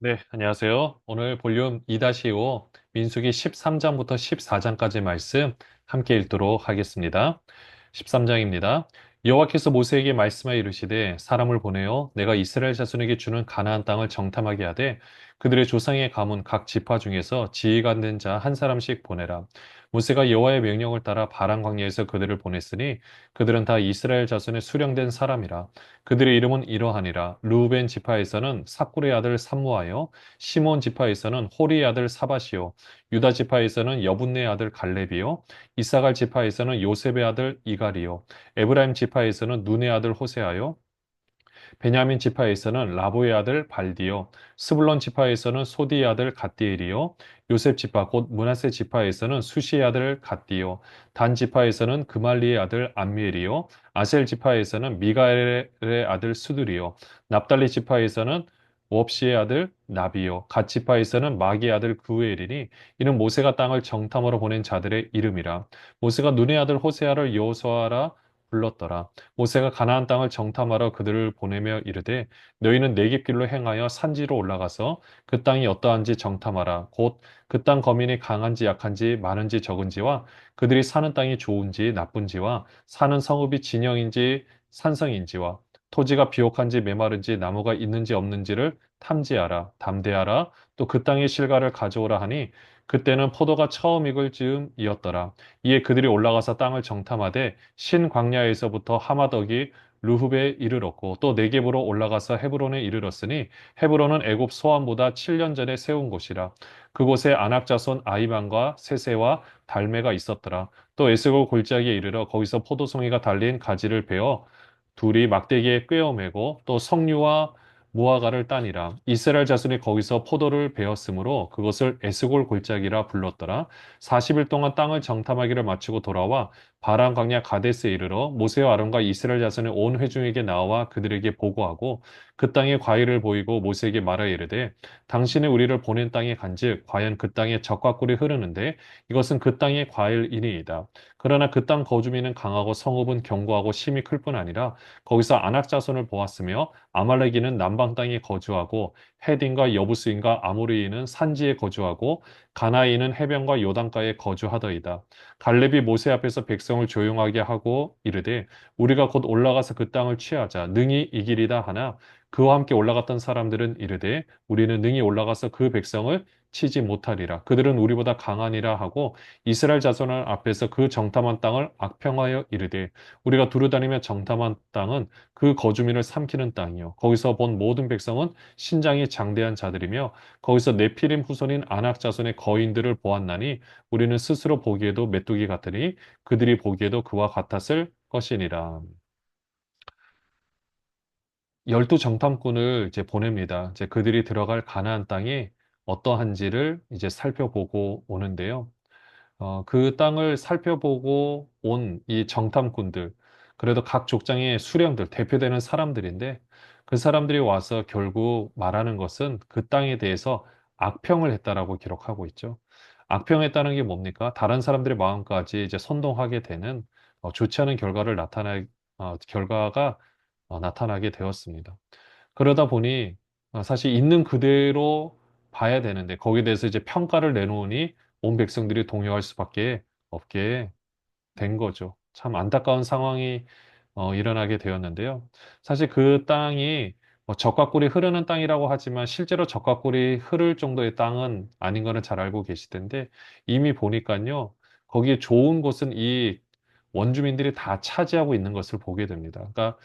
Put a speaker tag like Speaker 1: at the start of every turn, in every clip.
Speaker 1: 네, 안녕하세요. 오늘 볼륨 2-5 민수기 13장부터 14장까지 말씀 함께 읽도록 하겠습니다. 13장입니다. 여호와께서 모세에게 말씀하여 이르시되 사람을 보내어 내가 이스라엘 자손에게 주는 가나안 땅을 정탐하게 하되 그들의 조상의 가문 각 지파 중에서 지휘관 된 자 한 사람씩 보내라. 모세가 여호와의 명령을 따라 바란 광야에서 그들을 보냈으니 그들은 다 이스라엘 자손의 수령된 사람이라. 그들의 이름은 이러하니라. 루벤 지파에서는 사꿀의 아들 삼무하여, 시몬 지파에서는 호리의 아들 사바시오, 유다 지파에서는 여분네 아들 갈렙이요, 이사갈 지파에서는 요셉의 아들 이갈이요, 에브라임 지파에서는 눈의 아들 호세아요, 베냐민 지파에서는 라보의 아들 발디요, 스불론 지파에서는 소디의 아들 갓디엘이요, 요셉 지파 곧 므낫세 지파에서는 수시의 아들 갓디요, 단 지파에서는 그말리의 아들 암미엘이요, 아셀 지파에서는 미가엘의 아들 수들이요, 납달리 지파에서는 웁시의 아들 나비요, 갓 지파에서는 마기의 아들 구엘이니 이는 모세가 땅을 정탐하러 보낸 자들의 이름이라. 모세가 눈의 아들 호세아를 여호수아라 불렀더라. 모세가 가나안 땅을 정탐하러 그들을 보내며 이르되 너희는 내겝길로 행하여 산지로 올라가서 그 땅이 어떠한지 정탐하라. 곧 그 땅 거민이 강한지 약한지 많은지 적은지와 그들이 사는 땅이 좋은지 나쁜지와 사는 성읍이 진영인지 산성인지와 토지가 비옥한지 메마른지 나무가 있는지 없는지를 탐지하라. 담대하라. 또 그 땅의 실과를 가져오라 하니 그때는 포도가 처음 익을 즈음이었더라. 이에 그들이 올라가서 땅을 정탐하되 신 광야에서부터 하마덕이 루흡에 이르렀고 또 네겝으로 올라가서 헤브론에 이르렀으니 헤브론은 애굽 소안보다 7년 전에 세운 곳이라. 그곳에 아낙 자손 아이반과 세세와 달메가 있었더라. 또 에스골 골짜기에 이르러 거기서 포도송이가 달린 가지를 베어 둘이 막대기에 꿰어 매고 또 석류와 무화과를 따니라. 이스라엘 자손이 거기서 포도를 베었으므로 그것을 에스골 골짜기라 불렀더라. 40일 동안 땅을 정탐하기를 마치고 돌아와 바란 광야 가데스에 이르러 모세와 아론과 이스라엘 자손의 온 회중에게 나와 그들에게 보고하고 그 땅의 과일을 보이고 모세에게 말하여 이르되 당신이 우리를 보낸 땅에 간즉 과연 그 땅에 젖과 꿀이 흐르는데 이것은 그 땅의 과일이니이다. 그러나 그 땅 거주민은 강하고 성읍은 견고하고 심히 클 뿐 아니라 거기서 아낙 자손을 보았으며 아말렉인은 남방 땅에 거주하고 헤딘과 여부스인과 아모리인은 산지에 거주하고 가나인은 해변과 요단가에 거주하더이다. 갈렙이 모세 앞에서 백성을 조용하게 하고 이르되 우리가 곧 올라가서 그 땅을 취하자 능히 이기리다 하나 그와 함께 올라갔던 사람들은 이르되 우리는 능히 올라가서 그 백성을 치지 못하리라. 그들은 우리보다 강하니라 하고 이스라엘 자손을 앞에서 그 정탐한 땅을 악평하여 이르되 우리가 두루다니며 정탐한 땅은 그 거주민을 삼키는 땅이요. 거기서 본 모든 백성은 신장이 장대한 자들이며 거기서 네피림 후손인 아낙 자손의 거인들을 보았나니 우리는 스스로 보기에도 메뚜기 같으니 그들이 보기에도 그와 같았을 것이니라. 열두 정탐꾼을 이제 보냅니다. 이제 그들이 들어갈 가나안 땅이 어떠한지를 이제 살펴보고 오는데요. 그 땅을 살펴보고 온 이 정탐꾼들, 그래도 각 족장의 수령들, 대표되는 사람들인데 그 사람들이 와서 결국 말하는 것은 그 땅에 대해서 악평을 했다라고 기록하고 있죠. 악평했다는 게 뭡니까? 다른 사람들의 마음까지 이제 선동하게 되는 좋지 않은 결과가 나타나게 되었습니다. 그러다 보니 사실 있는 그대로 봐야 되는데 거기에 대해서 이제 평가를 내놓으니 온 백성들이 동요할 수밖에 없게 된 거죠. 참 안타까운 상황이 일어나게 되었는데요. 사실 그 땅이 젖과 꿀이 흐르는 땅이라고 하지만 실제로 젖과 꿀이 흐를 정도의 땅은 아닌 거는 잘 알고 계실 텐데 이미 보니까요. 거기에 좋은 곳은 이 원주민들이 다 차지하고 있는 것을 보게 됩니다. 그러니까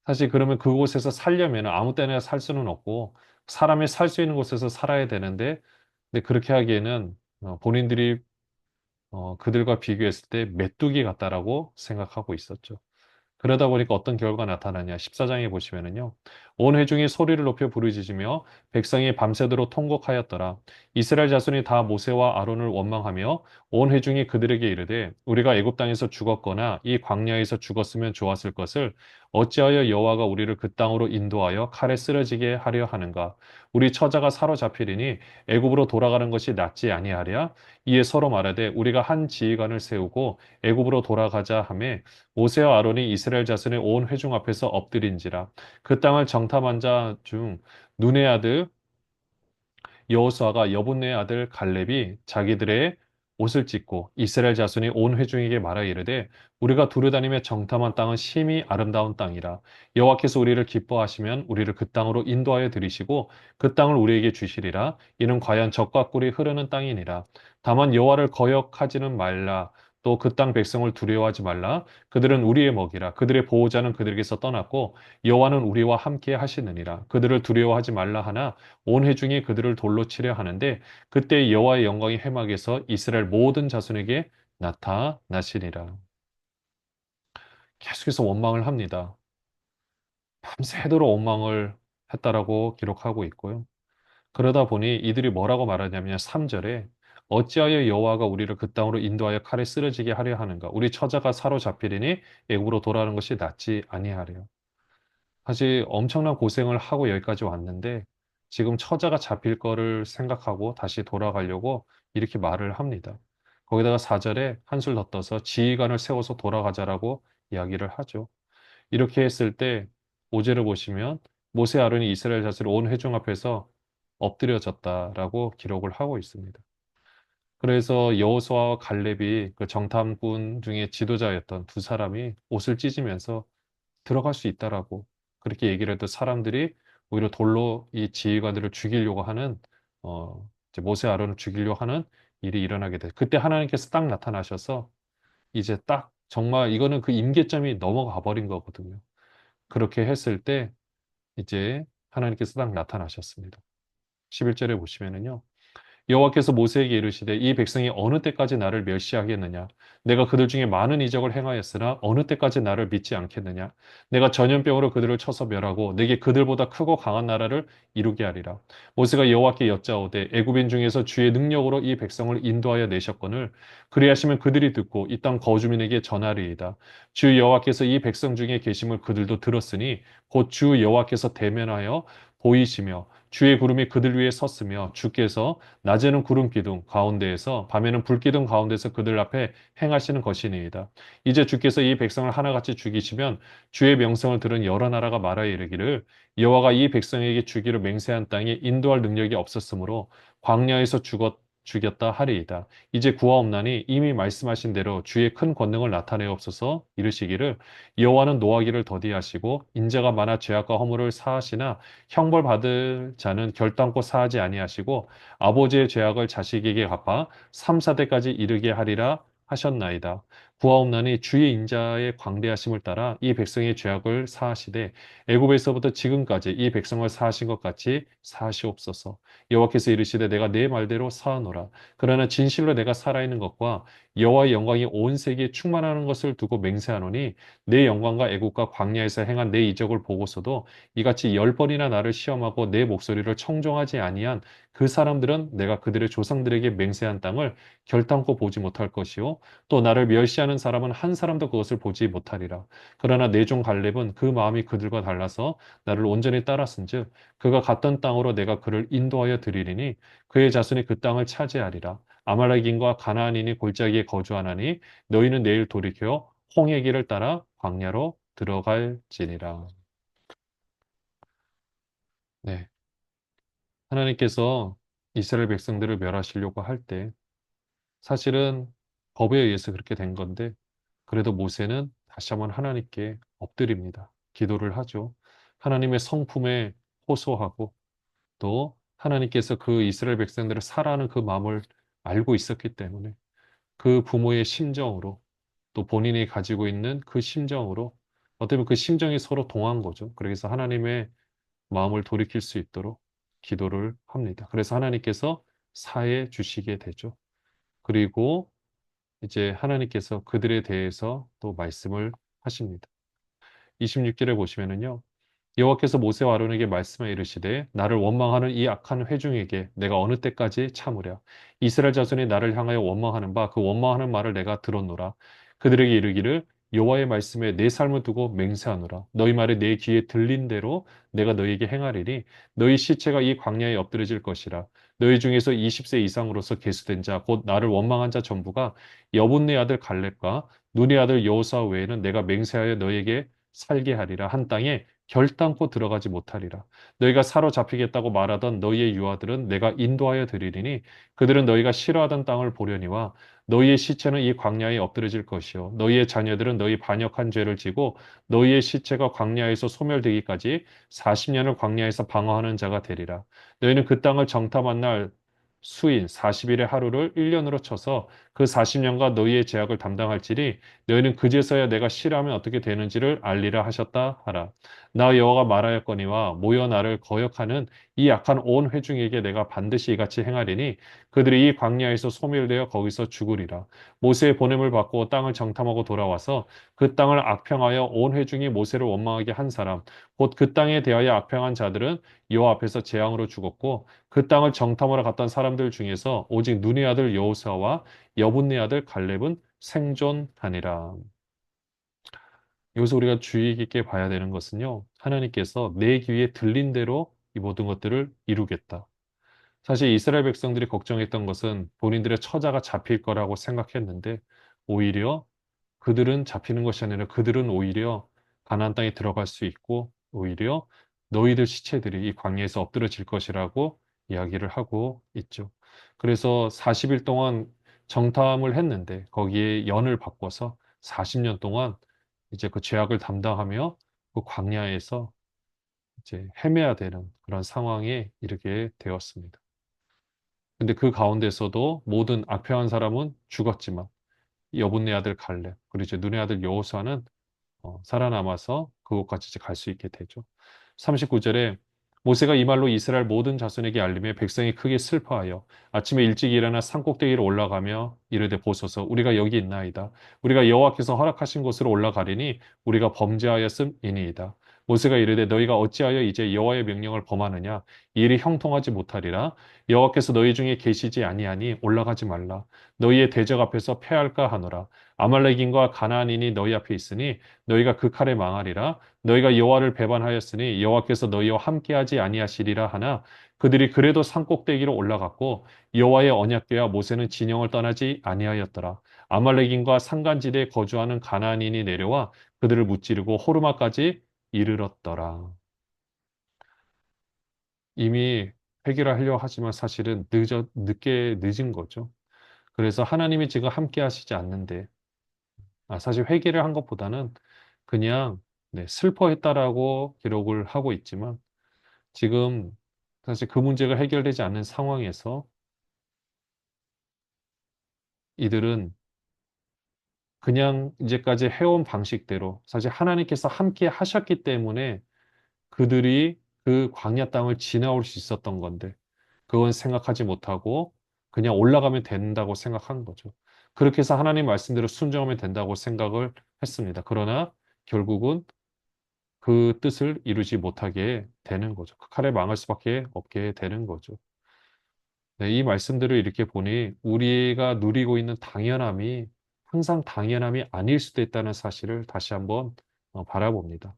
Speaker 1: 사실 그러면 그곳에서 살려면 아무 때나 살 수는 없고 사람이 살 수 있는 곳에서 살아야 되는데 근데 그렇게 하기에는 본인들이 그들과 비교했을 때 메뚜기 같다라고 생각하고 있었죠. 그러다 보니까 어떤 결과가 나타나냐. 14장에 보시면은요. 온 회중이 소리를 높여 부르짖으며 백성이 밤새도록 통곡하였더라. 이스라엘 자손이 다 모세와 아론을 원망하며 온 회중이 그들에게 이르되 우리가 애굽 땅에서 죽었거나 이 광야에서 죽었으면 좋았을 것을 어찌하여 여호와가 우리를 그 땅으로 인도하여 칼에 쓰러지게 하려 하는가? 우리 처자가 사로잡히리니 애굽으로 돌아가는 것이 낫지 아니하랴? 이에 서로 말하되 우리가 한 지휘관을 세우고 애굽으로 돌아가자 하매 모세와 아론이 이스라엘 자손의 온 회중 앞에서 엎드린지라 그 땅을 정탐한 자 중 눈의 아들 여호수아가 여분의 아들 갈렙이 자기들의 옷을 찢고 이스라엘 자손이 온 회중에게 말하 이르되 우리가 두루다니며 정탐한 땅은 심히 아름다운 땅이라 여호와께서 우리를 기뻐하시면 우리를 그 땅으로 인도하여 들이시고 그 땅을 우리에게 주시리라 이는 과연 젖과 꿀이 흐르는 땅이니라 다만 여호와를 거역하지는 말라 또 그 땅 백성을 두려워하지 말라 그들은 우리의 먹이라 그들의 보호자는 그들에게서 떠났고 여호와는 우리와 함께 하시느니라 그들을 두려워하지 말라 하나 온 회중이 그들을 돌로 치려 하는데 그때 여호와의 영광이 회막에서 이스라엘 모든 자손에게 나타나시니라. 계속해서 원망을 합니다. 밤새도록 원망을 했다라고 기록하고 있고요. 그러다 보니 이들이 뭐라고 말하냐면 3절에 어찌하여 여호와가 우리를 그 땅으로 인도하여 칼에 쓰러지게 하려 하는가? 우리 처자가 사로잡히리니 애굽으로 돌아가는 것이 낫지 아니하리요. 사실 엄청난 고생을 하고 여기까지 왔는데 지금 처자가 잡힐 거를 생각하고 다시 돌아가려고 이렇게 말을 합니다. 거기다가 4절에 한술 더 떠서 지휘관을 세워서 돌아가자라고 이야기를 하죠. 이렇게 했을 때 5절을 보시면 모세 아론이 이스라엘 자손을 온 회중 앞에서 엎드려졌다라고 기록을 하고 있습니다. 그래서 여호수아와 갈렙이 그 정탐꾼 중에 지도자였던 두 사람이 옷을 찢으면서 들어갈 수 있다라고 그렇게 얘기를 해도 사람들이 오히려 돌로 이 지휘관들을 죽이려고 하는 이제 모세 아론을 죽이려고 하는 일이 일어나게 돼. 그때 하나님께서 딱 나타나셔서 이제 딱 정말 이거는 그 임계점이 넘어가 버린 거거든요. 그렇게 했을 때 이제 하나님께서 딱 나타나셨습니다. 11절에 보시면은요. 여호와께서 모세에게 이르시되 이 백성이 어느 때까지 나를 멸시하겠느냐 내가 그들 중에 많은 이적을 행하였으나 어느 때까지 나를 믿지 않겠느냐 내가 전염병으로 그들을 쳐서 멸하고 내게 그들보다 크고 강한 나라를 이루게 하리라 모세가 여호와께 여짜오되 애굽인 중에서 주의 능력으로 이 백성을 인도하여 내셨거늘 그리하시면 그들이 듣고 이 땅 거주민에게 전하리이다 주 여호와께서 이 백성 중에 계심을 그들도 들었으니 곧 주 여호와께서 대면하여 보이시며 주의 구름이 그들 위에 섰으며 주께서 낮에는 구름 기둥 가운데에서 밤에는 불 기둥 가운데서 그들 앞에 행하시는 것이니이다. 이제 주께서 이 백성을 하나같이 죽이시면 주의 명성을 들은 여러 나라가 말하여 이르기를 여호와가 이 백성에게 주기로 맹세한 땅에 인도할 능력이 없었으므로 광야에서 죽였다 하리이다. 이제 구하옵나니 이미 말씀하신 대로 주의 큰 권능을 나타내옵소서 이르시기를 여호와는 노하기를 더디하시고 인자가 많아 죄악과 허물을 사하시나 형벌 받을 자는 결단코 사하지 아니하시고 아버지의 죄악을 자식에게 갚아 3, 4대까지 이르게 하리라 하셨나이다. 구하옵나니 주의 인자의 광대하심을 따라 이 백성의 죄악을 사하시되 애굽에서부터 지금까지 이 백성을 사하신 것 같이 사하시옵소서. 여호와께서 이르시되 내가 내 말대로 사하노라. 그러나 진실로 내가 살아있는 것과 여호와의 영광이 온 세계에 충만하는 것을 두고 맹세하노니 내 영광과 애국과 광야에서 행한 내 이적을 보고서도 이같이 10번이나 나를 시험하고 내 목소리를 청종하지 아니한 그 사람들은 내가 그들의 조상들에게 맹세한 땅을 결탄코 보지 못할 것이요 또 나를 멸시하는 사람은 한 사람도 그것을 보지 못하리라. 그러나 내 종 갈렙은 그 마음이 그들과 달라서 나를 온전히 따랐은즉 그가 갔던 땅으로 내가 그를 인도하여 드리리니 그의 자손이 그 땅을 차지하리라. 아말렉인과 가나안인이 골짜기에 거주하나니 너희는 내일 돌이켜 홍해 길을 따라 광야로 들어갈지니라. 네. 하나님께서 이스라엘 백성들을 멸하시려고 할 때 사실은 법에 의해서 그렇게 된 건데 그래도 모세는 다시 한번 하나님께 엎드립니다. 기도를 하죠. 하나님의 성품에 호소하고 또 하나님께서 그 이스라엘 백성들을 사랑하는 그 마음을 알고 있었기 때문에 그 부모의 심정으로 또 본인이 가지고 있는 그 심정으로 어떻게 보면 그 심정이 서로 동한 거죠. 그래서 하나님의 마음을 돌이킬 수 있도록 기도를 합니다. 그래서 하나님께서 사해 주시게 되죠. 그리고 이제 하나님께서 그들에 대해서 또 말씀을 하십니다. 26절에 보시면은요. 여호와께서 모세와 아론에게 말씀하여 이르시되 나를 원망하는 이 악한 회중에게 내가 어느 때까지 참으랴 이스라엘 자손이 나를 향하여 원망하는 바 그 원망하는 말을 내가 들었노라 그들에게 이르기를 여호와의 말씀에 내 삶을 두고 맹세하노라 너희 말이 내 귀에 들린 대로 내가 너희에게 행하리니 너희 시체가 이 광야에 엎드려질 것이라 너희 중에서 20세 이상으로서 계수된 자 곧 나를 원망한 자 전부가 여분네 아들 갈렙과 눈의 아들 여호수아 외에는 내가 맹세하여 너희에게 살게 하리라 한 땅에 결단코 들어가지 못하리라. 너희가 사로잡히겠다고 말하던 너희의 유아들은 내가 인도하여 드리리니 그들은 너희가 싫어하던 땅을 보려니와 너희의 시체는 이 광야에 엎드려질 것이요 너희의 자녀들은 너희 반역한 죄를 지고 너희의 시체가 광야에서 소멸되기까지 40년을 광야에서 방어하는 자가 되리라. 너희는 그 땅을 정탐한 날 수인 40일의 하루를 1년으로 쳐서 그 40년간 너희의 제약을 담당할지니 너희는 그제서야 내가 싫어하면 어떻게 되는지를 알리라 하셨다 하라. 나 여호와가 말하였거니와 모여 나를 거역하는 이 악한 온 회중에게 내가 반드시 이같이 행하리니 그들이 이 광야에서 소멸되어 거기서 죽으리라. 모세의 보냄을 받고 땅을 정탐하고 돌아와서 그 땅을 악평하여 온 회중이 모세를 원망하게 한 사람 곧 그 땅에 대하여 악평한 자들은 여호와 앞에서 재앙으로 죽었고 그 땅을 정탐하러 갔던 사람들 중에서 오직 눈의 아들 여호수아와 여분네 아들 갈렙은 생존하니라. 여기서 우리가 주의 깊게 봐야 되는 것은요. 하나님께서 내 귀에 들린 대로 이 모든 것들을 이루겠다. 사실 이스라엘 백성들이 걱정했던 것은 본인들의 처자가 잡힐 거라고 생각했는데 오히려 그들은 잡히는 것이 아니라 그들은 오히려 가나안 땅에 들어갈 수 있고 오히려 너희들 시체들이 이 광야에서 엎드러질 것이라고 이야기를 하고 있죠. 그래서 40일 동안 정탐을 했는데 거기에 연을 바꿔서 40년 동안 이제 그 죄악을 담당하며 그 광야에서 이제 헤매야 되는 그런 상황에 이르게 되었습니다. 근데 그 가운데서도 모든 악평한 사람은 죽었지만 여분네 아들 갈렙 그리고 이제 눈의 아들 여호수아는 살아남아서 그곳까지 이제 갈 수 있게 되죠. 39절에 모세가 이 말로 이스라엘 모든 자손에게 알리며 백성이 크게 슬퍼하여 아침에 일찍 일어나 산꼭대기로 올라가며 이르되 보소서 우리가 여기 있나이다. 우리가 여호와께서 허락하신 곳으로 올라가리니 우리가 범죄하였음이니이다. 모세가 이르되 너희가 어찌하여 이제 여호와의 명령을 범하느냐 이 일이 형통하지 못하리라. 여호와께서 너희 중에 계시지 아니하니 올라가지 말라. 너희의 대적 앞에서 패할까 하노라. 아말렉인과 가나안인이 너희 앞에 있으니 너희가 그 칼에 망하리라. 너희가 여호와를 배반하였으니 여호와께서 너희와 함께하지 아니하시리라 하나 그들이 그래도 산꼭대기로 올라갔고 여호와의 언약궤와 모세는 진영을 떠나지 아니하였더라. 아말렉인과 산간지대에 거주하는 가나안인이 내려와 그들을 무찌르고 호르마까지 이르렀더라. 이미 해결하려 하지만 사실은 늦게 늦은 거죠. 그래서 하나님이 지금 함께 하시지 않는데 사실 회개를 한 것보다는 그냥 네, 슬퍼했다라고 기록을 하고 있지만 지금 사실 그 문제가 해결되지 않는 상황에서 이들은 그냥 이제까지 해온 방식대로 사실 하나님께서 함께 하셨기 때문에 그들이 그 광야 땅을 지나올 수 있었던 건데 그건 생각하지 못하고 그냥 올라가면 된다고 생각한 거죠. 그렇게 해서 하나님 말씀대로 순종하면 된다고 생각을 했습니다. 그러나 결국은 그 뜻을 이루지 못하게 되는 거죠. 그 칼에 망할 수밖에 없게 되는 거죠. 네, 이 말씀들을 이렇게 보니 우리가 누리고 있는 당연함이 항상 당연함이 아닐 수도 있다는 사실을 다시 한번 바라봅니다.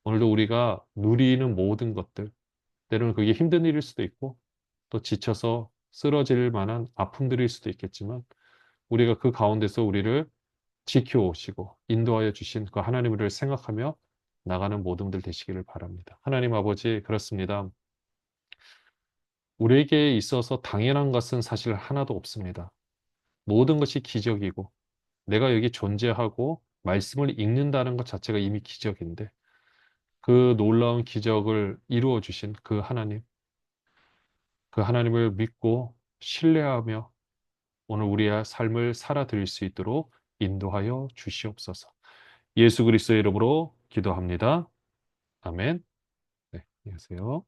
Speaker 1: 오늘도 우리가 누리는 모든 것들, 때로는 그게 힘든 일일 수도 있고 또 지쳐서 쓰러질 만한 아픔들일 수도 있겠지만 우리가 그 가운데서 우리를 지켜오시고 인도하여 주신 그 하나님을 생각하며 나가는 모든 들 되시기를 바랍니다. 하나님 아버지, 그렇습니다. 우리에게 있어서 당연한 것은 사실 하나도 없습니다. 모든 것이 기적이고 내가 여기 존재하고 말씀을 읽는다는 것 자체가 이미 기적인데 그 놀라운 기적을 이루어 주신 그 하나님, 그 하나님을 믿고 신뢰하며 오늘 우리의 삶을 살아드릴 수 있도록 인도하여 주시옵소서. 예수 그리스도의 이름으로 기도합니다. 아멘. 네, 안녕하세요.